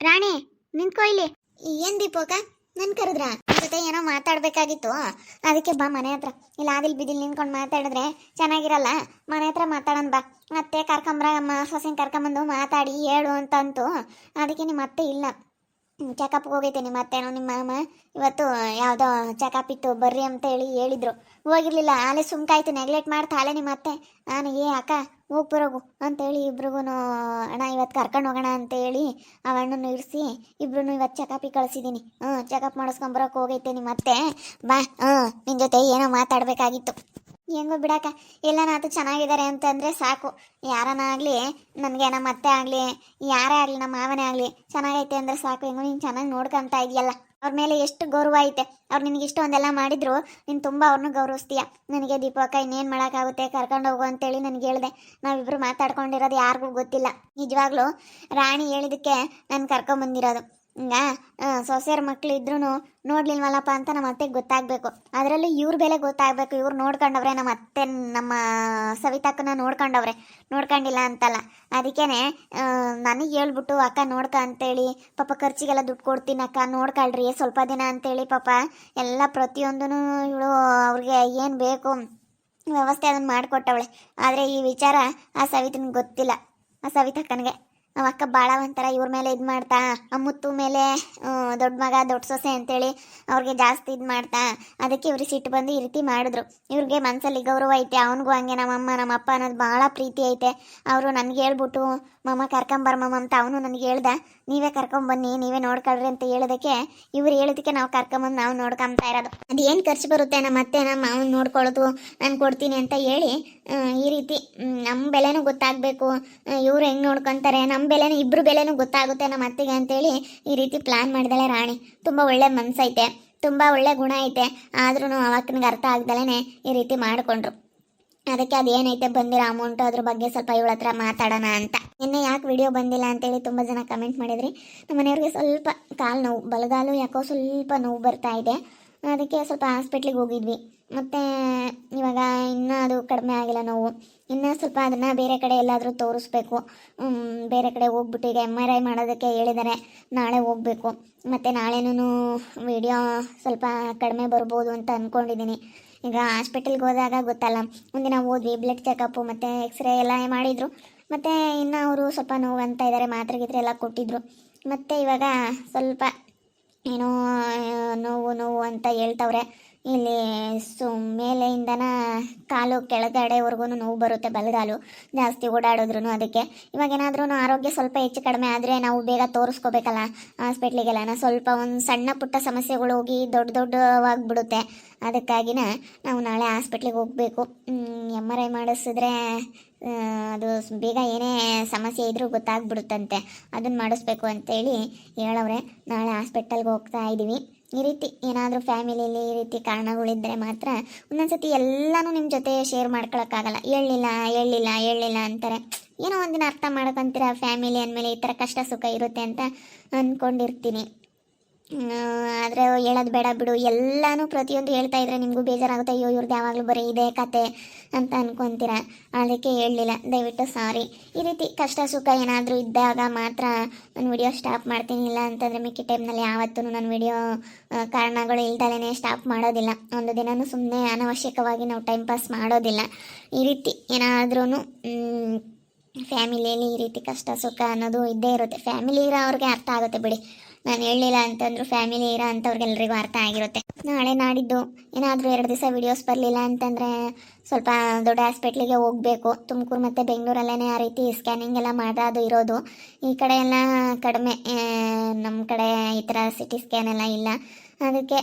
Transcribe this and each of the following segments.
ರಾಣಿ ನಿಂತ್ಕೋ ಇಲ್ಲಿ. ಏನ್ ದೀಪಕ ನನ್ ಕರೆದ್ರ ಜೊತೆ ಏನೋ ಮಾತಾಡ್ಬೇಕಾಗಿತ್ತು. ಅದಕ್ಕೆ ಬಾ ಮನೆ ಹತ್ರ. ಇಲ್ಲ ಆದಿಲ್ ಬಿದಿಲ್ ನಿಂತ್ಕೊಂಡು ಮಾತಾಡಿದ್ರೆ ಚೆನ್ನಾಗಿರಲ್ಲ. ಮನೆ ಹತ್ರ ಮಾತಾಡೋಣ ಬಾ. ಮತ್ತೆ ಕರ್ಕೊಂಬ್ರಮ್ಮ ಸೊಸೆನ್ ಕರ್ಕೊಂಬಂದು ಮಾತಾಡಿ ಹೇಳು ಅಂತಂತು. ಅದಕ್ಕೆ ನಿಮ್ಮ ಅತ್ತೆ ಇಲ್ಲ, ಚೆಕಪ್ಗೆ ಹೋಗೈತೆ. ನಿಮ್ಮ ಅತ್ತೆನೋ ನಿಮ್ಮ ಮಾಮ ಇವತ್ತು ಯಾವುದೋ ಚೆಕಪ್ ಇತ್ತು ಬರ್ರಿ ಅಂತ ಹೇಳಿದ್ರು. ಹೋಗಿರ್ಲಿಲ್ಲ. ಆಲೆ ಸುಮ್ಕಾಯ್ತು, ನೆಗ್ಲೆಕ್ಟ್ ಮಾಡ್ತಾ ಆಲೆ ನಿಮ್ಮ ಅತ್ತೆ. ನಾನು ಅಕ್ಕ ಹೋಗಿ ಬರೋಗು ಅಂತೇಳಿ ಇಬ್ರಿಗೂ ಅಣ್ಣ ಇವತ್ತು ಕರ್ಕೊಂಡು ಹೋಗೋಣ ಅಂತೇಳಿ ಆ ಅಣ್ಣನ ಇರಿಸಿ ಇಬ್ರು ಇವತ್ತು ಚೆಕಪಿಗೆ ಕಳಿಸಿದ್ದೀನಿ. ಚೆಕಪ್ ಮಾಡಿಸ್ಕೊಂಬರೋಕೆ ಹೋಗೈತೆ ನಿಮ್ಮ ಅತ್ತೆ. ಬಾ, ನಿನ್ನ ಜೊತೆ ಏನೋ ಮಾತಾಡಬೇಕಾಗಿತ್ತು. ಹೆಂಗೋ ಬಿಡಾಕ, ಎಲ್ಲನಾತು ಚೆನ್ನಾಗಿದ್ದಾರೆ ಅಂತಂದರೆ ಸಾಕು. ಯಾರನ್ನಾಗಲಿ, ನನಗೆ ನಮ್ಮ ಅತ್ತೆ ಆಗಲಿ ಯಾರೇ ಆಗಲಿ ನಮ್ಮ ಮಾವನೇ ಆಗಲಿ ಚೆನ್ನಾಗೈತೆ ಅಂದರೆ ಸಾಕು. ಹೆಂಗೋ ನೀನು ಚೆನ್ನಾಗಿ ನೋಡ್ಕೊತಾ ಇದೆಯಲ್ಲ, ಅವ್ರ ಮೇಲೆ ಎಷ್ಟು ಗೌರವ ಐತೆ. ಅವ್ರು ನಿನಗೆ ಇಷ್ಟೊಂದೆಲ್ಲ ಮಾಡಿದ್ರು ನೀನು ತುಂಬ ಅವ್ರನ್ನೂ ಗೌರವಿಸ್ತೀಯ. ನನಗೆ ದೀಪಕ್ಕ ಇನ್ನೇನು ಮಾಡೋಕ್ಕಾಗುತ್ತೆ, ಕರ್ಕೊಂಡು ಹೋಗು ಅಂತೇಳಿ ನನಗೆ ಹೇಳಿದೆ. ನಾವಿಬ್ಬರು ಮಾತಾಡ್ಕೊಂಡಿರೋದು ಯಾರಿಗೂ ಗೊತ್ತಿಲ್ಲ. ನಿಜವಾಗ್ಲೂ ರಾಣಿ ಹೇಳಿದ್ದಕ್ಕೆ ನಾನು ಕರ್ಕೊಂಬಂದಿರೋದು. ಹಿಂಗ ಸೊಸೆಯರ ಮಕ್ಳು ಇದ್ರೂ ನೋಡ್ಲಿಲ್ವಲ್ಲಪ್ಪ ಅಂತ ನಮ್ಮ ಅತ್ತೆಗೆ ಗೊತ್ತಾಗಬೇಕು. ಅದರಲ್ಲೂ ಇವ್ರ ಬೆಲೆ ಗೊತ್ತಾಗಬೇಕು. ಇವ್ರು ನೋಡ್ಕೊಂಡವ್ರೆ, ನಮ್ಮ ಅತ್ತೆ ನಮ್ಮ ಸವಿತಾಕ್ಕನ ನೋಡ್ಕೊಂಡಿಲ್ಲ ಅಂತಲ್ಲ. ಅದಕ್ಕೇನೆ ನನಗೆ ಹೇಳ್ಬಿಟ್ಟು ಅಕ್ಕ ನೋಡ್ಕ ಅಂತೇಳಿ ಪಾಪ ಖರ್ಚಿಗೆಲ್ಲ ದುಡ್ಡು ಕೊಡ್ತೀನಿ ಅಕ್ಕ ನೋಡ್ಕೊಳ್ರಿ ಸ್ವಲ್ಪ ದಿನ ಅಂತೇಳಿ ಪಾಪ ಎಲ್ಲ ಪ್ರತಿಯೊಂದೂ ಇವಳು ಅವ್ರಿಗೆ ಏನು ಬೇಕು ವ್ಯವಸ್ಥೆ ಅದನ್ನು ಮಾಡಿಕೊಟ್ಟವಳೆ. ಆದರೆ ಈ ವಿಚಾರ ಆ ಸವಿತನಿಗೆ ಗೊತ್ತಿಲ್ಲ. ಆ ಸವಿತಕ್ಕನಿಗೆ ನಮ್ಮ ಅಕ್ಕ ಭಾಳ ಒಂಥರ ಇವ್ರ ಮೇಲೆ ಇದು ಮಾಡ್ತಾ, ಮುತ್ತು ಮೇಲೆ ದೊಡ್ಡ ಮಗ ದೊಡ್ಡ ಸೊಸೆ ಅಂತೇಳಿ ಅವ್ರಿಗೆ ಜಾಸ್ತಿ ಇದು ಮಾಡ್ತಾ, ಅದಕ್ಕೆ ಇವ್ರಿಗೆ ಸಿಟ್ಟು ಬಂದು ಈ ರೀತಿ ಮಾಡಿದ್ರು. ಇವ್ರಿಗೆ ಮನಸ್ಸಲ್ಲಿ ಗೌರವ ಐತೆ, ಅವನಿಗೂ ಹಂಗೆ ನಮ್ಮಮ್ಮ ನಮ್ಮಪ್ಪ ಅನ್ನೋದು ಭಾಳ ಪ್ರೀತಿ ಐತೆ. ಅವರು ನನಗೆ ಹೇಳ್ಬಿಟ್ಟು ಮಮ್ಮ ಕರ್ಕೊಂಬರ್ಮಮ್ಮ ಅಂತ ಅವನು ನನಗೆ ಹೇಳ್ದ. ನೀವೇ ಕರ್ಕೊಂಬನ್ನಿ, ನೀವೇ ನೋಡ್ಕೊಳ್ರಿ ಅಂತ ಹೇಳೋದಕ್ಕೆ ಇವ್ರು ಹೇಳೋದಕ್ಕೆ ನಾವು ಕರ್ಕೊಂಬಂದು ನಾವು ನೋಡ್ಕೊಂತಾ ಇರೋದು. ಅದೇನು ಖರ್ಚು ಬರುತ್ತೆ ನಮ್ಮ ಅತ್ತೆ ನಮ್ಮ ಮಾವನ ನೋಡ್ಕೊಳ್ಳೋದು ನಾನು ಕೊಡ್ತೀನಿ ಅಂತ ಹೇಳಿ ಈ ರೀತಿ ನಮ್ಮ ಬೆಲೆನೂ ಗೊತ್ತಾಗಬೇಕು, ಇವ್ರು ಹೆಂಗೆ ನೋಡ್ಕೊತಾರೆ, ನಮ್ಮ ಬೆಲೆನೂ ಇಬ್ಬರು ಬೆಲೆನೂ ಗೊತ್ತಾಗುತ್ತೆ ನಮ್ಮ ಅತ್ತೆಗೆ ಅಂತೇಳಿ ಈ ರೀತಿ ಪ್ಲ್ಯಾನ್ ಮಾಡಿದಾಳೆ ರಾಣಿ. ತುಂಬ ಒಳ್ಳೆ ಮನಸ್ಸೈತೆ, ತುಂಬ ಒಳ್ಳೆ ಗುಣ ಐತೆ. ಆದ್ರೂ ಅವಕ್ಕನಿಗೆ ಅರ್ಥ ಆಗ್ದಲೇ ಈ ರೀತಿ ಮಾಡಿಕೊಂಡ್ರು. ಅದಕ್ಕೆ ಅದೇನೈತೆ ಬಂದಿರೋ ಅಮೌಂಟು ಅದ್ರ ಬಗ್ಗೆ ಸ್ವಲ್ಪ ಇವಳ ಹತ್ರ ಮಾತಾಡೋಣ ಅಂತ. ನಿನ್ನೆ ಯಾಕೆ ವಿಡಿಯೋ ಬಂದಿಲ್ಲ ಅಂತೇಳಿ ತುಂಬ ಜನ ಕಮೆಂಟ್ ಮಾಡಿದ್ರಿ. ನಮ್ಮ ಮನೆಯವ್ರಿಗೆ ಸ್ವಲ್ಪ ಕಾಲು ನೋವು, ಬಲಗಾಲು ಯಾಕೋ ಸ್ವಲ್ಪ ನೋವು ಬರ್ತಾ ಇದೆ. ಅದಕ್ಕೆ ಸ್ವಲ್ಪ ಹಾಸ್ಪಿಟ್ಲಿಗೆ ಹೋಗಿದ್ವಿ. ಮತ್ತು ಇವಾಗ ಇನ್ನೂ ಅದು ಕಡಿಮೆ ಆಗಿಲ್ಲ ನೋವು. ಇನ್ನೂ ಸ್ವಲ್ಪ ಅದನ್ನು ಬೇರೆ ಕಡೆ ಎಲ್ಲಾದರೂ ತೋರಿಸ್ಬೇಕು. ಬೇರೆ ಕಡೆ ಹೋಗ್ಬಿಟ್ಟು ಈಗ MRI ಮಾಡೋದಕ್ಕೆ ಹೇಳಿದ್ದಾರೆ. ನಾಳೆ ಹೋಗಬೇಕು. ಮತ್ತು ನಾಳೆನೂ ವಿಡಿಯೋ ಸ್ವಲ್ಪ ಕಡಿಮೆ ಬರ್ಬೋದು ಅಂತ ಅಂದ್ಕೊಂಡಿದ್ದೀನಿ. ಈಗ ಹಾಸ್ಪಿಟಲ್ಗೆ ಹೋದಾಗ ಗೊತ್ತಲ್ಲ, ಒಂದಿನ ಹೋದ್ವಿ, ಬ್ಲಡ್ ಚೆಕಪ್ಪು ಮತ್ತು ಎಕ್ಸ್ರೇ ಎಲ್ಲ ಮಾಡಿದರು. ಮತ್ತು ಇನ್ನು ಅವರು ಸ್ವಲ್ಪ ನೋವು ಅಂತ ಇದ್ದಾರೆ, ಮಾತ್ರೆ ಗೀತ್ರೆ ಎಲ್ಲ ಕೊಟ್ಟಿದ್ದರು. ಮತ್ತು ಇವಾಗ ಸ್ವಲ್ಪ ಏನೋ ನೋವು ಅಂತ ಹೇಳ್ತವ್ರೆ. ಇಲ್ಲಿ ಮೇಲೆಯಿಂದನ ಕಾಲು ಕೆಳಗಡೆವರೆಗೂ ನೋವು ಬರುತ್ತೆ, ಬಲಗಾಲು ಜಾಸ್ತಿ ಓಡಾಡಿದ್ರು. ಅದಕ್ಕೆ ಇವಾಗ ಏನಾದ್ರೂ ಆರೋಗ್ಯ ಸ್ವಲ್ಪ ಹೆಚ್ಚು ಕಡಿಮೆ ಆದರೆ ನಾವು ಬೇಗ ತೋರಿಸ್ಕೋಬೇಕಲ್ಲ ಹಾಸ್ಪಿಟ್ಲಿಗೆಲ್ಲ. ಸ್ವಲ್ಪ ಒಂದು ಸಣ್ಣ ಪುಟ್ಟ ಸಮಸ್ಯೆಗಳು ಹೋಗಿ ದೊಡ್ಡವಾಗ್ಬಿಡುತ್ತೆ. ಅದಕ್ಕಾಗಿನ ನಾವು ನಾಳೆ ಹಾಸ್ಪಿಟ್ಲಿಗೆ ಹೋಗಬೇಕು. MRI ಮಾಡಿಸಿದ್ರೆ ಅದು ಬೇಗ ಏನೇ ಸಮಸ್ಯೆ ಇದ್ರೂ ಗೊತ್ತಾಗ್ಬಿಡುತ್ತಂತೆ. ಅದನ್ನು ಮಾಡಿಸ್ಬೇಕು ಅಂತೇಳಿ ಹೇಳವ್ರೆ. ನಾಳೆ ಹಾಸ್ಪಿಟಲ್ಗೆ ಹೋಗ್ತಾ ಇದ್ದೀವಿ. ಈ ರೀತಿ ಏನಾದರೂ ಫ್ಯಾಮಿಲಿಯಲ್ಲಿ ಈ ರೀತಿ ಕಾರಣಗಳಿದ್ದರೆ ಮಾತ್ರ ಒಂದೊಂದ್ಸತಿ ಎಲ್ಲನೂ ನಿಮ್ಮ ಜೊತೆ ಶೇರ್ ಮಾಡ್ಕೊಳಕ್ಕಾಗಲ್ಲ. ಹೇಳಿಲ್ಲ ಅಂತಾರೆ. ಏನೋ ಒಂದಿನ ಅರ್ಥ ಮಾಡ್ಕೊತೀರ. ಫ್ಯಾಮಿಲಿ ಅಂದಮೇಲೆ ಈ ಥರ ಕಷ್ಟ ಸುಖ ಇರುತ್ತೆ ಅಂತ ಅಂದ್ಕೊಂಡಿರ್ತೀನಿ. ಆದರೆ ಹೇಳೋದು ಬೇಡ ಬಿಡು. ಎಲ್ಲನೂ ಪ್ರತಿಯೊಂದು ಹೇಳ್ತಾ ಇದ್ರೆ ನಿಮಗೂ ಬೇಜಾರಾಗುತ್ತೆ. ಅಯ್ಯೋ ಇವ್ರದ್ದು ಯಾವಾಗಲೂ ಬರೀ ಇದೇ ಕತೆ ಅಂತ ಅಂದ್ಕೊತೀರ. ಅದಕ್ಕೆ ಹೇಳಲಿಲ್ಲ, ದಯವಿಟ್ಟು ಸಾರಿ. ಈ ರೀತಿ ಕಷ್ಟ ಸುಖ ಏನಾದರೂ ಇದ್ದಾಗ ಮಾತ್ರ ನಾನು ವಿಡಿಯೋ ಸ್ಟಾಪ್ ಮಾಡ್ತೀನಿ. ಇಲ್ಲ ಅಂತಂದರೆ ಮಿಕ್ಕಿ ಟೈಮ್ನಲ್ಲಿ ಯಾವತ್ತೂ ನಾನು ವಿಡಿಯೋ ಕಾರಣಗಳು ಇಲ್ದಲೇ ಸ್ಟಾಪ್ ಮಾಡೋದಿಲ್ಲ. ಒಂದು ದಿನವೂ ಸುಮ್ಮನೆ ಅನವಶ್ಯಕವಾಗಿ ನಾವು ಟೈಮ್ ಪಾಸ್ ಮಾಡೋದಿಲ್ಲ. ಈ ರೀತಿ ಏನಾದ್ರೂ ಫ್ಯಾಮಿಲಿಯಲ್ಲಿ ಈ ರೀತಿ ಕಷ್ಟ ಸುಖ ಅನ್ನೋದು ಇದ್ದೇ ಇರುತ್ತೆ. ಫ್ಯಾಮಿಲಿ ಇರೋ ಅವ್ರಿಗೆ ಅರ್ಥ ಆಗುತ್ತೆ ಬಿಡಿ. ನಾನು ಹೇಳಲಿಲ್ಲ ಅಂತಂದ್ರು ಫ್ಯಾಮಿಲಿ ಇರೋ ಅಂಥವ್ರಿಗೆಲ್ರಿಗೂ ಅರ್ಥ ಆಗಿರುತ್ತೆ. ನಾಳೆ ನಾಡಿದ್ದು ಏನಾದರೂ 2 ದಿವಸ ವೀಡಿಯೋಸ್ ಬರಲಿಲ್ಲ ಅಂತಂದರೆ ಸ್ವಲ್ಪ ದೊಡ್ಡ ಹಾಸ್ಪಿಟ್ಲಿಗೆ ಹೋಗಬೇಕು. ತುಮಕೂರು ಮತ್ತು ಬೆಂಗಳೂರಲ್ಲೇ ಆ ರೀತಿ ಸ್ಕ್ಯಾನಿಂಗ್ ಎಲ್ಲ ಮಾಡೋದು ಇರೋದು. ಈ ಕಡೆ ಎಲ್ಲ ಕಡಿಮೆ, ನಮ್ಮ ಕಡೆ ಈ ಥರ CT ಸ್ಕ್ಯಾನ್ ಎಲ್ಲ ಇಲ್ಲ. ಅದಕ್ಕೆ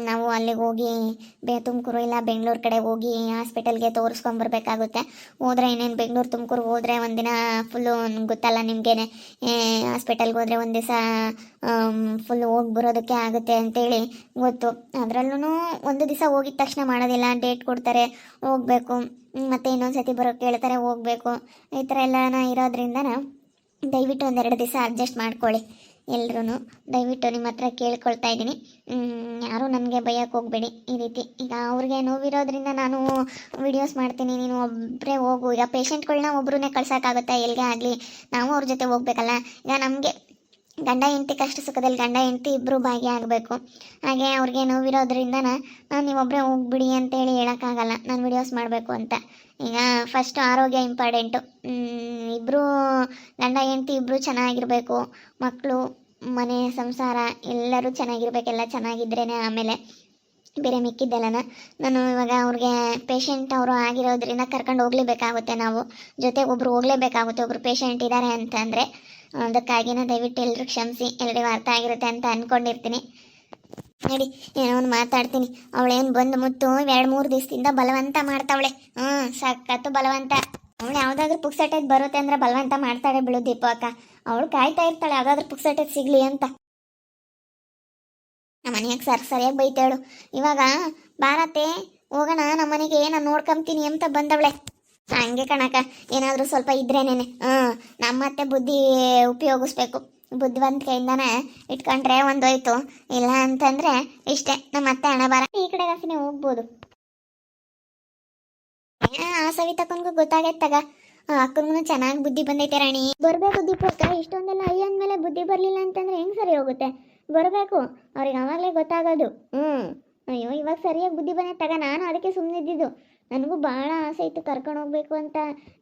ನಾವು ಅಲ್ಲಿಗೆ ಹೋಗಿ ತುಮಕೂರು ಇಲ್ಲ ಬೆಂಗಳೂರು ಕಡೆ ಹೋಗಿ ಹಾಸ್ಪಿಟಲ್ಗೆ ತೋರಿಸ್ಕೊಂಬರ್ಬೇಕಾಗುತ್ತೆ. ಹೋದರೆ ಇನ್ನೇನು ಬೆಂಗಳೂರು ತುಮಕೂರು ಹೋದರೆ ಒಂದಿನ ಫುಲ್ಲು ಗೊತ್ತಲ್ಲ ನಿಮಗೇನೆ, ಹಾಸ್ಪಿಟಲ್ಗೆ ಹೋದರೆ ಒಂದು ದಿವಸ ಫುಲ್ಲು ಹೋಗಿ ಬರೋದಕ್ಕೆ ಆಗುತ್ತೆ ಅಂತೇಳಿ ಗೊತ್ತು. ಅದರಲ್ಲೂ ಒಂದು ದಿವಸ ಹೋಗಿದ ತಕ್ಷಣ ಮಾಡೋದಿಲ್ಲ, ಡೇಟ್ ಕೊಡ್ತಾರೆ, ಹೋಗಬೇಕು. ಮತ್ತು ಇನ್ನೊಂದು ಸತಿ ಬರೋಕ್ಕೆ ಹೇಳ್ತಾರೆ, ಹೋಗಬೇಕು. ಈ ಥರ ಎಲ್ಲ ಇರೋದ್ರಿಂದ ದಯವಿಟ್ಟು 1-2 ದಿವಸ ಅಡ್ಜಸ್ಟ್ ಮಾಡ್ಕೊಳ್ಳಿ ಎಲ್ರೂ. ದಯವಿಟ್ಟು ನಿಮ್ಮ ಹತ್ರ ಕೇಳ್ಕೊಳ್ತಾ ಇದ್ದೀನಿ. ಯಾರೂ ನನಗೆ ಬೈಯೋಕ್ಕೆ ಹೋಗಬೇಡಿ. ಈ ರೀತಿ ಈಗ ಅವ್ರಿಗೆ ನೋವಿರೋದ್ರಿಂದ ನಾನು ವೀಡಿಯೋಸ್ ಮಾಡ್ತೀನಿ, ನೀನು ಒಬ್ಬರೇ ಹೋಗು. ಈಗ ಪೇಷಂಟ್ಗಳನ್ನ ಒಬ್ಬರನ್ನೇ ಕಳ್ಸೋಕ್ಕಾಗುತ್ತಾ? ಎಲ್ಲಿಗೆ ಆಗಲಿ ನಾವು ಅವ್ರ ಜೊತೆ ಹೋಗ್ಬೇಕಲ್ಲ. ಈಗ ನಮಗೆ ಗಂಡ ಹೆಂಡತಿ ಕಷ್ಟ ಸುಖದಲ್ಲಿ ಗಂಡ ಹೆಂಡತಿ ಇಬ್ಬರು ಭಾಗಿಯಾಗಬೇಕು. ಹಾಗೆ ಅವ್ರಿಗೆ ನೋವಿರೋದ್ರಿಂದ ನೀವೊಬ್ಬರೇ ಹೋಗ್ಬಿಡಿ ಅಂತೇಳಿ ಹೇಳೋಕ್ಕಾಗಲ್ಲ, ನಾನು ವಿಡಿಯೋಸ್ ಮಾಡಬೇಕು ಅಂತ. ಈಗ ಫಸ್ಟು ಆರೋಗ್ಯ ಇಂಪಾರ್ಟೆಂಟು. ಇಬ್ಬರು ಗಂಡ ಹೆಂಡತಿ ಇಬ್ಬರು ಚೆನ್ನಾಗಿರಬೇಕು, ಮಕ್ಕಳು ಮನೆ ಸಂಸಾರ ಎಲ್ಲರೂ ಚೆನ್ನಾಗಿರ್ಬೇಕು. ಎಲ್ಲ ಚೆನ್ನಾಗಿದ್ರೇ ಆಮೇಲೆ ಬೇರೆ ಮಿಕ್ಕಿದ್ದೆಲ್ಲನ. ನಾನು ಇವಾಗ ಅವ್ರಿಗೆ ಪೇಷಂಟ್ ಅವರು ಆಗಿರೋದ್ರಿಂದ ಕರ್ಕೊಂಡು ಹೋಗ್ಲೇಬೇಕಾಗುತ್ತೆ, ನಾವು ಜೊತೆಗೆ ಒಬ್ರು ಹೋಗ್ಲೇಬೇಕಾಗುತ್ತೆ, ಒಬ್ರು ಪೇಷಂಟ್ ಇದ್ದಾರೆ ಅಂತಂದರೆ. ಅದಕ್ಕಾಗಿನ ದಯವಿಟ್ಟು ಎಲ್ಲರೂ ಕ್ಷಮಿಸಿ, ಎಲ್ಲರಿಗೂ ಅರ್ಥ ಆಗಿರುತ್ತೆ ಅಂತ ಅಂದ್ಕೊಂಡಿರ್ತೀನಿ. ನೋಡಿ, ಏನೋ ಒಂದು ಮಾತಾಡ್ತೀನಿ. ಅವಳೇನು ಬಂದು ಮುತ್ತು 2-3 ದಿವಸದಿಂದ ಬಲವಂತ ಮಾಡ್ತಾವಳೆ. ಸಖತ್ತು ಬಲವಂತ. ಅವಳು ಯಾವುದಾದ್ರೂ ಪುಕ್ಸಟೇಜ್ ಬರುತ್ತೆ ಅಂದ್ರೆ ಬಲವಂತ ಮಾಡ್ತಾಳೆ ಬಿಡು ದೀಪು ಅಕ್ಕ. ಅವಳು ಕಾಯ್ತಾ ಇರ್ತಾಳೆ ಯಾವುದಾದ್ರೂ ಪುಕ್ಸಟೇಜ್ ಸಿಗಲಿ ಅಂತ. ನಮ್ಮ ಮನೆಯಾಗ ಸರಿಯಾಗಿ ಬೈತಾಳು. ಇವಾಗ ಬಾರತ್ತೆ ಹೋಗೋಣ ನಮ್ಮ ಮನೆಗೆ, ನಾನು ನೋಡ್ಕೊಂತೀನಿ ಅಂತ ಬಂದವಳೆ. ಹಂಗೆ ಕಣಕ, ಏನಾದರೂ ಸ್ವಲ್ಪ ಇದ್ರೇನೇನೆ. ನಮ್ಮತ್ತೆ ಬುದ್ಧಿ ಉಪಯೋಗಿಸ್ಬೇಕು, ಬುದ್ಧಿವಂತಿಕೆಯಿಂದನೇ ಇಟ್ಕೊಂಡ್ರೆ ಒಂದೋಯ್ತು. ಇಲ್ಲ ಅಂತಂದ್ರೆ ಇಷ್ಟೇ, ನಮ್ಮ ಅತ್ತೆ ಹಣ ಬಾರ. ಈ ಕಡೆ ಕಾಸಿನೇ ಹೋಗ್ಬೋದು. ಆ ಸವಿತಕ್ಕನ್ಗೂ ಗೊತ್ತಾಗೈತಾಗ, ಅಕ್ಕನಿಗೂ ಚೆನ್ನಾಗಿ ಬುದ್ಧಿ ಬಂದೈತೆ ರಾಣಿ. ಬರಬೇಕು ದೀಪಕ್ಕ, ಇಷ್ಟೊಂದೆಲ್ಲ ಅಯ್ಯ ಅಂದಮೇಲೆ ಬುದ್ಧಿ ಬರಲಿಲ್ಲ ಅಂತಂದ್ರೆ ಹೆಂಗೆ ಸರಿ ಹೋಗುತ್ತೆ? ಬರಬೇಕು, ಅವ್ರಿಗೆ ಆವಾಗಲೇ ಗೊತ್ತಾಗೋದು. ಅಯ್ಯೋ, ಇವಾಗ ಸರಿಯಾಗಿ ಬುದ್ಧಿ ಬಂದೈತಾಗ. ನಾನು ಅದಕ್ಕೆ ಸುಮ್ಮನೆ ಇದ್ದಿದ್ದು. ನನಗೂ ಭಾಳ ಆಸೆ ಇತ್ತು ಕರ್ಕೊಂಡು ಹೋಗ್ಬೇಕು ಅಂತ.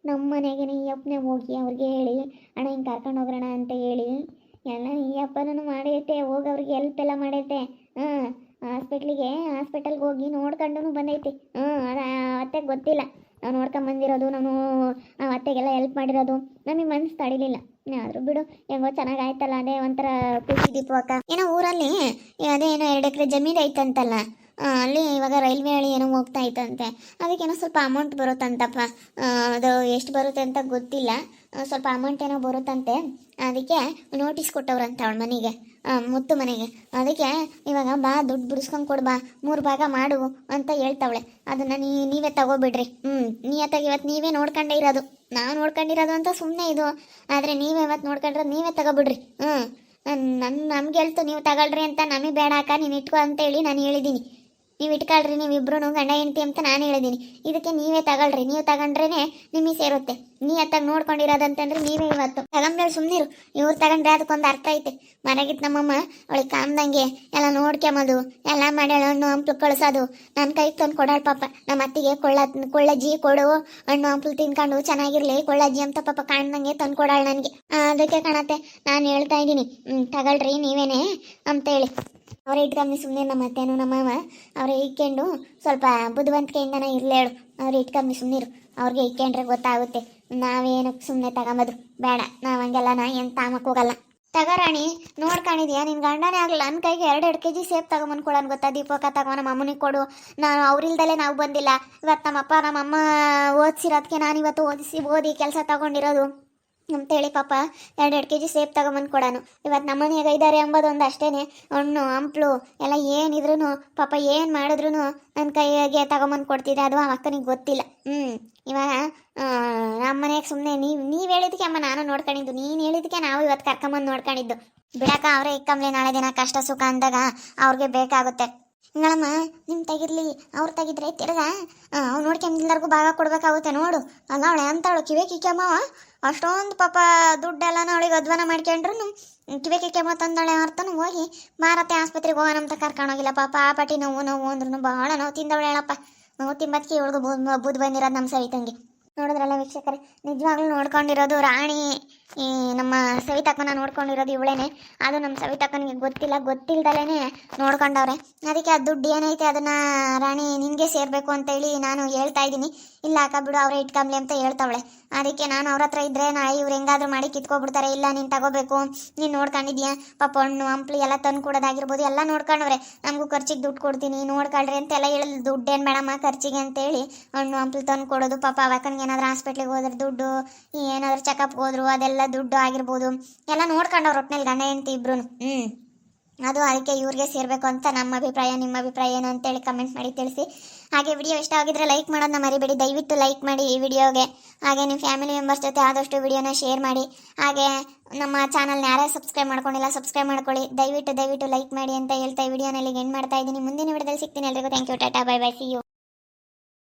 ನಮ್ಮ ಮನೆಗೆ ಈ ಅಪ್ಪನೇ ಹೋಗಿ ಅವ್ರಿಗೆ ಹೇಳಿ, ಅಣ್ಣ ಹಿಂಗೆ ಕರ್ಕೊಂಡು ಹೋಗೋಣ ಅಂತ ಹೇಳಿ ಎಲ್ಲ ಈ ಅಪ್ಪನೂ ಮಾಡೈತೆ, ಹೋಗಿ ಅವ್ರಿಗೆ ಹೆಲ್ಪ್ ಎಲ್ಲ ಮಾಡೈತೆ. ಹಾಸ್ಪಿಟಲ್ಗೆ ಹೋಗಿ ನೋಡ್ಕೊಂಡು ಬಂದೈತಿ. ಅದು ಅತ್ತೆಗೆ ಗೊತ್ತಿಲ್ಲ ನಾವು ನೋಡ್ಕೊಂಬಂದಿರೋದು, ನಾನು ಆ ಅತ್ತೆಗೆಲ್ಲ ಹೆಲ್ಪ್ ಮಾಡಿರೋದು. ನಮಗೆ ಮನ್ಸು ತಡಿಲಿಲ್ಲ. ಆದರೂ ಬಿಡು, ಹೆಂಗೋ ಚೆನ್ನಾಗಿ ಆಯ್ತಲ್ಲ, ಅದೇ ಒಂಥರ ಖುಷಿ ದೀಪು ಅಕ್ಕ. ಏನೋ ಊರಲ್ಲಿ ಅದೇ ಏನೋ 2 ಎಕರೆ ಜಮೀನು ಐತಂತಲ್ಲ, ಅಲ್ಲಿ ಇವಾಗ ರೈಲ್ವೆ ಹಳಿ ಏನೋ ಹೋಗ್ತಾ ಇತ್ತಂತೆ. ಅದಕ್ಕೇನೋ ಸ್ವಲ್ಪ ಅಮೌಂಟ್ ಬರುತ್ತಂತಪ್ಪ. ಅದು ಎಷ್ಟು ಬರುತ್ತೆ ಅಂತ ಗೊತ್ತಿಲ್ಲ, ಸ್ವಲ್ಪ ಅಮೌಂಟ್ ಏನೋ ಬರುತ್ತಂತೆ. ಅದಕ್ಕೆ ನೋಟಿಸ್ ಕೊಟ್ಟವ್ರಂತ ಅವಳ ಮನೆಗೆ, ಮುತ್ತು ಮನೆಗೆ. ಅದಕ್ಕೆ ಇವಾಗ ಬಾ ದುಡ್ಡು ಬಿಡಿಸ್ಕೊಂಡು ಕೊಡು ಬಾ, 3 ಭಾಗ ಮಾಡು ಅಂತ ಹೇಳ್ತಾವಳೆ. ಅದನ್ನು ನೀವೇ ತಗೋಬಿಡ್ರಿ. ನಿಯತ್ತಾಗಿ ಇವತ್ತು ನೀವೇ ನೋಡ್ಕೊಂಡೇ ಇರೋದು, ನಾವು ನೋಡ್ಕೊಂಡಿರೋದು ಅಂತ ಸುಮ್ಮನೆ ಇದು. ಆದರೆ ನೀವೇ ಇವತ್ತು ನೋಡ್ಕೊಂಡ್ರೆ ನೀವೇ ತಗೋಬಿಡ್ರಿ. ನಮ್ಗೆ ಹೇಳ್ತು ನೀವು ತಗೊಳ್ರಿ ಅಂತ, ನಮಗೆ ಬೇಡ ಅಕ್ಕ ನೀನು ಇಟ್ಕೋ ಅಂತೇಳಿ ನಾನು ಹೇಳಿದ್ದೀನಿ. ನೀವು ಇಟ್ಕೊಳ್ರಿ, ನೀವಿಬ್ರು ಗಂಡ ಹೆಂಡತಿ ಅಂತ ನಾನು ಹೇಳಿದ್ದೀನಿ. ಇದಕ್ಕೆ ನೀವೇ ತಗೊಳ್ರಿ, ನೀವು ತಗೊಂಡ್ರೇ ನಿಮಗೆ ಸೇರುತ್ತೆ. ನೀಯತ್ತಾಗಿ ನೋಡ್ಕೊಂಡಿರೋದಂತಂದ್ರೆ ನೀವೇ ಇವತ್ತು ತಗೊಂಬೇಡ, ಸುಮ್ಮನಿರು. ಇವ್ರು ತಗೊಂಡ್ರೆ ಅದಕ್ಕೊಂದು ಅರ್ಥ ಐತೆ. ಮನೆಗಿತ್ತು ನಮ್ಮಮ್ಮ ಅವಳಿಗೆ ಕಾಮ್ದಂಗೆ ಎಲ್ಲ ನೋಡ್ಕೊಂಬೋದು, ಎಲ್ಲ ಮಾಡ್ಯಾಳ. ಹಣ್ಣು ಹಂಪ್ಲು ಕಳ್ಸೋದು ನನ್ನ ಕೈಗೆ ತಂದು ಕೊಡಾಳ ಪಾಪ. ನಮ್ಮ ಅತ್ತಿಗೆ ಕೊಳ್ಳಜ್ಜಿ ಕೊಡು, ಹಣ್ಣು ಹಂಪ್ಲು ತಿನ್ಕೊಂಡು ಚೆನ್ನಾಗಿರ್ಲಿ ಕೊಳ್ಳಜ್ಜಿ ಅಂತ ಪಾಪ ಕಾಣ್ದಂಗೆ ತಂದು ಕೊಡಾಳ ನನಗೆ. ಅದಕ್ಕೆ ಕಾಣತ್ತೆ ನಾನು ಹೇಳ್ತಾ ಇದ್ದೀನಿ, ತಗೊಳ್ರಿ ನೀವೇನೆ ಅಂತೇಳಿ. ಅವರೇ ಇಟ್ಕೊಂಬಿ ಸುಮ್ಮನೆ. ನಮ್ಮ ಅತ್ತೆನೂ ನಮ್ಮ ಮಾವ ಅವರೇ ಇಟ್ಕೊಂಡು ಸ್ವಲ್ಪ ಬುದ್ಧಿವಂತಿಕೆಯಿಂದನೇ ಇರಲೇಳು. ಅವ್ರು ಇಟ್ಕೊಂಬಿ ಸುಮ್ಮನಿರು, ಅವ್ರಿಗೆ ಇಟ್ಕೊಂಡ್ರೆ ಗೊತ್ತಾಗುತ್ತೆ. ನಾವೇನಕ್ಕೆ ಸುಮ್ಮನೆ ತಗೊಂಬೋದು, ಬೇಡ. ನಾವು ಹಂಗೆಲ್ಲ ಏನು ತಾಮಕ್ಕೆ ಹೋಗಲ್ಲ. ತಗೋರಾಣಿ, ನೋಡ್ಕೊಂಡಿದ್ಯಾ ನಿನ್ನ ಗಂಡನೇ ಆಗಲ್ಲ ನನ್ನ ಕೈಗೆ 2 kg ಸೇಬ್ ತಗೊಂಬಂದು ಕೊಡೋಣ ಗೊತ್ತಾ ದೀಪಕ್ಕ? ತಗೋ ನಮ್ಮ ಅಮ್ಮನಿಗೆ ಕೊಡು. ನಾನು ಅವ್ರಿಲ್ದಲೇ ನಾವು ಬಂದಿಲ್ಲ. ಇವತ್ತು ನಮ್ಮಪ್ಪ ನಮ್ಮಮ್ಮ ಓದಿಸಿರೋದಕ್ಕೆ ನಾನು ಇವತ್ತು ಓದಿ ಕೆಲಸ ತಗೊಂಡಿರೋದು ಅಂತೇಳಿ ಪಾಪ 2 kg ಸೇಬ್ ತಗೊಂಬಂದು ಕೊಡೋಣ. ಇವತ್ತು ನಮ್ಮನೆಯಾಗ ಇದ್ದಾರೆ ಎಂಬುದೊಂದು ಅಷ್ಟೇ. ಹಣ್ಣು ಹಂಪ್ಲು ಎಲ್ಲ ಏನಿದ್ರು ಪಾಪ ಏನು ಮಾಡಿದ್ರು ನನ್ನ ಕೈಗೆ ತಗೊಂಬಂದು ಕೊಡ್ತಿದ್ದೆ. ಅದು ಆ ಅಕ್ಕನಿಗೆ ಗೊತ್ತಿಲ್ಲ. ಇವಾಗ ನಮ್ಮ ಮನೆಯಾಗ ಸುಮ್ಮನೆ ನೀವು ಹೇಳಿದಕ್ಕೆ ಅಮ್ಮ ನಾನು ನೋಡ್ಕೊಂಡಿದ್ದು, ನೀನು ಹೇಳಿದಕ್ಕೆ ನಾವು ಇವತ್ತು ಕರ್ಕೊಂಬಂದು ನೋಡ್ಕೊಂಡಿದ್ದು. ಬಿಡಕ್ಕ, ಅವರೇ ಇಕ್ಕಂಬ್ಲೆ ನಾಳೆ ದಿನ ಕಷ್ಟ ಸುಖ ಅಂದಾಗ ಅವ್ರಿಗೆ ಬೇಕಾಗುತ್ತೆ. ಹಿಂಗಳಮ್ಮ ನಿಮ್ಮ ತೆಗಿರ್ಲಿ, ಅವ್ರು ತೆಗಿದ್ರೆ ತಿರ್ಗಾ ಅವ್ರು ನೋಡ್ಕೊಂಬೆಲ್ಲರಿಗೂ ಭಾಗ ಕೊಡ್ಬೇಕಾಗುತ್ತೆ ನೋಡು. ಅಲ್ಲ ಅವಳೆ ಅಂತಾಳು ಕಿವೆ ಕಿಕ್ಕಮ್ಮವ ಅಷ್ಟೊಂದು ಪಾಪ ದುಡ್ಡೆಲ್ಲನ ಅವಳಿಗೆ ಅಧ್ವಾನ ಮಾಡ್ಕೊಂಡ್ರು ಕಿವೆ ಕಿಕ್ಕಮ್ಮ ತಂದಳೆ ಅರ್ಥನು ಹೋಗಿ ಮಾರತ್ತೆ ಆಸ್ಪತ್ರೆಗೆ ಹೋಗೋಣ ಅಂತ ಕರ್ಕೊಂಡೋಗಿಲ್ಲ ಪಾಪ. ಆ ಪಟ್ಟಿ ನೋವು ಅಂದ್ರೂ ಭಾಳ ನೋವು ತಿಂದವಳೆ ಹೇಳಪ್ಪ. ನೋವು ತಿಂಬದಕ್ಕೆ ಇವಳಿಗೂ ಬುದ್ಧಿ ಬಂದಿರೋದು ನಮ್ಮ ಸವಿತಂಗೆ. ನೋಡಿದ್ರಲ್ಲ ವೀಕ್ಷಕರೇ, ನಿಜವಾಗ್ಲೂ ನೋಡ್ಕೊಂಡಿರೋದು ರಾಣಿ ಈ ನಮ್ಮ ಸವಿತಕ್ಕನ ನೋಡ್ಕೊಂಡಿರೋದು ಇವಳೇನೆ. ಅದು ನಮ್ಮ ಸವಿತಕ್ಕನಿಗೆ ಗೊತ್ತಿಲ್ದಲೇ ನೋಡ್ಕೊಂಡವ್ರೆ. ಅದಕ್ಕೆ ಆ ದುಡ್ಡು ಏನೈತೆ ಅದನ್ನು ರಾಣಿ ನಿನಗೆ ಸೇರಬೇಕು ಅಂತೇಳಿ ನಾನು ಹೇಳ್ತಾ ಇದ್ದೀನಿ. ಇಲ್ಲ ಅಕ್ಕ ಬಿಡು, ಅವರೇ ಇಟ್ಕೊಂಬ್ಲಿ ಅಂತ ಹೇಳ್ತಾವಳೆ. ಅದಕ್ಕೆ ನಾನು ಅವ್ರ ಹತ್ರ ಇದ್ದರೆ ನಾಳೆ ಇವ್ರು ಹೆಂಗಾದ್ರೂ ಮಾಡಿ ಕಿತ್ಕೊಬಿಡ್ತಾರೆ. ಇಲ್ಲ ನೀನು ತಗೋಬೇಕು, ನೀನು ನೋಡ್ಕೊಂಡಿದ್ಯಾ ಪಾಪ ಹಣ್ಣು ಹಂಪ್ಲಿ ಎಲ್ಲ ತಂದು ಕೊಡೋದಾಗಿರ್ಬೋದು ಎಲ್ಲ ನೋಡ್ಕೊಂಡವ್ರೆ. ನಮಗೂ ಖರ್ಚಿಗೆ ದುಡ್ಡು ಕೊಡ್ತೀನಿ ನೋಡ್ಕೊಳ್ರಿ ಅಂತೆಲ್ಲ ಹೇಳಿದ್ರು. ದುಡ್ಡೇನು ಬೇಡಮ್ಮ ಖರ್ಚಿಗೆ ಅಂತೇಳಿ ಹಣ್ಣು ಹಂಪ್ಲಿ ತಂದು ಕೊಡೋದು. ಪಾಪ ಅವಕ್ಕನಿಗೆ ಏನಾದರೂ ಹಾಸ್ಪಿಟ್ಲಿಗೆ ಹೋದ್ರೆ ದುಡ್ಡು, ಏನಾದರೂ ಚೆಕಪ್ಗೆ ಹೋದ್ರು ಅದೆಲ್ಲ ದುಡ್ಡು ಆಗಿರ್ಬೋದು ಎಲ್ಲ ನೋಡ್ಕೊಂಡವ್ರು ಒಟ್ಟಿನಲ್ಲಿ ಗಂಡ ಹೆಂಡತಿ ಇಬ್ರು. ಅದು ಅದಕ್ಕೆ ಇವ್ರಿಗೆ ಸೇರಬೇಕು ಅಂತ ನಮ್ಮ ಅಭಿಪ್ರಾಯ. ನಿಮ್ಮ ಅಭಿಪ್ರಾಯ ಏನು ಅಂತೇಳಿ ಕಮೆಂಟ್ ಮಾಡಿ ತಿಳಿಸಿ. ಹಾಗೆ ವಿಡಿಯೋ ಇಷ್ಟ ಆಗಿದ್ರೆ ಲೈಕ್ ಮಾಡೋದನ್ನ ಮರಿಬೇಡಿ, ದಯವಿಟ್ಟು ಲೈಕ್ ಮಾಡಿ ಈ ವಿಡಿಯೋಗೆ. ಹಾಗೆ ನಿಮ್ಮ ಫ್ಯಾಮಿಲಿ ಮೆಂಬರ್ಸ್ ಜೊತೆ ಆದಷ್ಟು ವಿಡಿಯೋನ ಶೇರ್ ಮಾಡಿ. ಹಾಗೆ ನಮ್ಮ ಚಾನಲ್ನ ಯಾರೇ ಸಬ್ಸ್ಕ್ರೈಬ್ ಮಾಡ್ಕೊಂಡಿಲ್ಲ ಸಬ್ಸ್ಕ್ರೈಬ್ ಮಾಡ್ಕೊಳ್ಳಿ. ದಯವಿಟ್ಟು ಲೈಕ್ ಮಾಡಿ ಅಂತ ಹೇಳ್ತಾ ಈ ವಿಡಿಯೋನಲ್ಲಿ ಎಂಡ್ ಮಾಡ್ತಾ ಇದ್ದೀನಿ. ಮುಂದಿನ ವಿಡಿಯೋದಲ್ಲಿ ಸಿಗ್ತೀನಿ. ಎಲ್ರಿಗೂ thank you, tata, bye bye, see you.